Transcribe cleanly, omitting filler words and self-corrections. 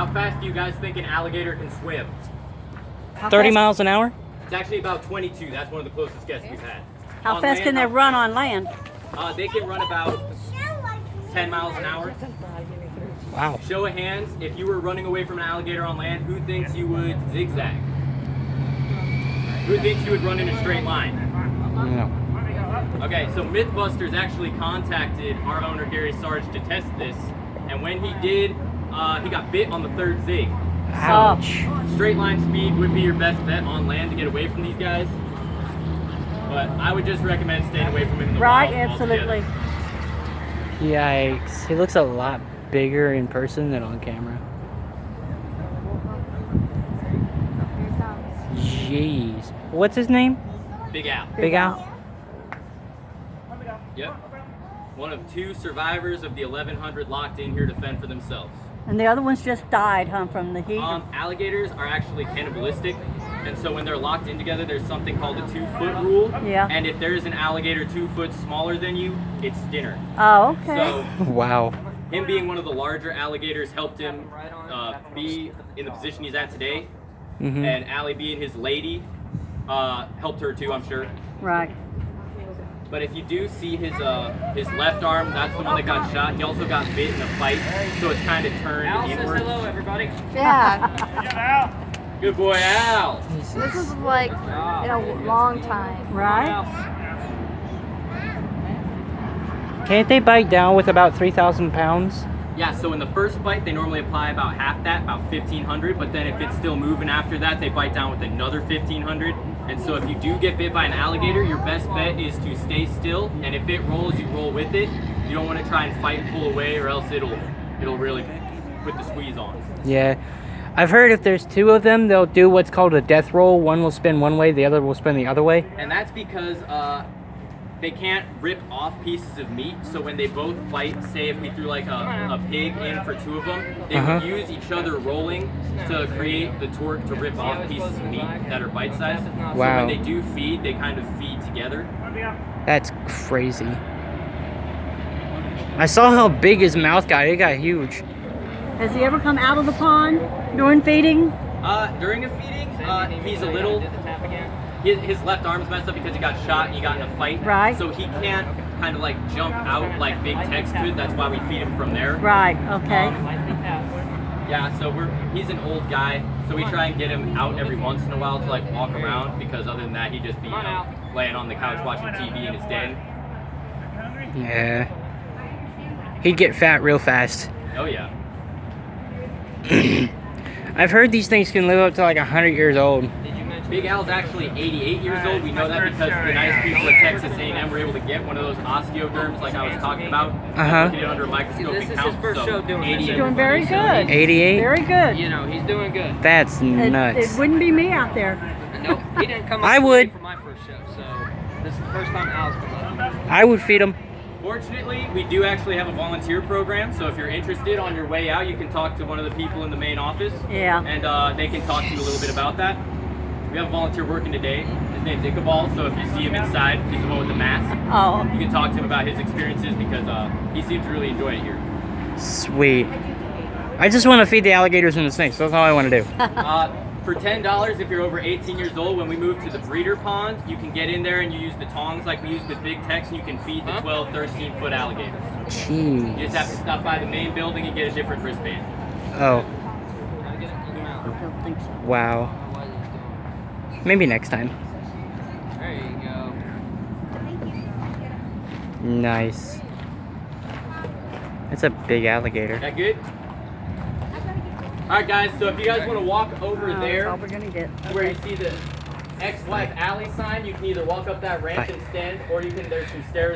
How fast do you guys think an alligator can swim? 30 miles an hour? It's actually about 22. That's one of the closest guesses we've had. How fast can they run on land? They can run about 10 miles an hour. Wow. Show of hands, if you were running away from an alligator on land, who thinks you would zigzag? Who thinks you would run in a straight line? No. Okay, so Mythbusters actually contacted our owner Gary Sarge to test this, and when he did, he got bit on the third zig. Ouch. Straight line speed would be your best bet on land to get away from these guys, but I would just recommend staying away from him in the Right, wild absolutely. altogether. Yikes. He looks a lot bigger in person than on camera. Jeez. What's his name? Big Al. Big Al? Yep. One of 2 survivors of the 1100 locked in here to fend for themselves. And the other ones just died, huh, from the heat? Alligators are actually cannibalistic, and so when they're locked in together, there's something called the 2-foot rule. Yeah. And if there's an alligator 2 foot smaller than you, it's dinner. Oh, okay. So Wow. him being one of the larger alligators helped him be in the position he's at today. Mm-hmm. And Allie being his lady helped her too, I'm sure. Right. But if you do see his left arm, that's the one that got shot. He also got bit in a fight, so it's kind of turned inward. Hello, everybody. Yeah, Good boy, Al. this is like in a long time. Right? Can't they bite down with about 3,000 pounds? Yeah, so in the first bite, they normally apply about half that, about 1,500. But then if it's still moving after that, they bite down with another 1,500. And so if you do get bit by an alligator, your best bet is to stay still. And if it rolls, you roll with it. You don't want to try and fight and pull away, or else it'll really put the squeeze on. Yeah. I've heard if there's 2 of them, they'll do what's called a death roll. One will spin one way, the other will spin the other way. And that's because they can't rip off pieces of meat. So when they both fight, say if we threw like a pig in for 2 of them, they would use each other rolling to create the torque to rip off pieces of meat that are bite-sized. Wow. So when they do feed, they kind of feed together. That's crazy. I saw how big his mouth got. It got huge. Has he ever come out of the pond during feeding? During a feeding, he's a little... His left arm's messed up because he got shot and he got in a fight. Right. So he can't kind of like jump out like Big Tex could. That's why we feed him from there. Right, okay. Yeah, so he's an old guy, so we try and get him out every once in a while to like walk around, because other than that he'd just be laying on the couch watching TV in his den. Yeah. He'd get fat real fast. Oh yeah. I've heard these things can live up to like 100 years old. Big Al's actually 88 years old. We know that because the nice people at Texas A&M were able to get one of those osteoderms like I was talking about. Look at it under a microscope and count. This is his first show doing this. He's doing very good. 88? Very good. You know, he's doing good. That's nuts. It wouldn't be me out there. Nope, he didn't come up I would. for my first show, so this is the first time Al's come up. I would feed him. Fortunately, we do actually have a volunteer program, so if you're interested, on your way out, you can talk to one of the people in the main office. Yeah. And they can talk to you a little bit about that. We have a volunteer working today. His name's Ichabod, so if you see him inside, he's the one with the mask. Oh. You can talk to him about his experiences, because he seems to really enjoy it here. Sweet. I just want to feed the alligators and the snakes. That's all I want to do. For $10, if you're over 18 years old, when we move to the breeder pond, you can get in there and you use the tongs like we use with Big Tex, and you can feed the 12, 13-foot alligators. Jeez. You just have to stop by the main building and get a different wristband. Oh. I don't think so. Wow. Maybe next time. There you go. Nice. It's a big alligator. That good? Alright guys, so if you guys want to walk over That's there all we're gonna get. where you see the ex-wife alley sign, you can either walk up that ramp Bye. and stand, or there's some stairs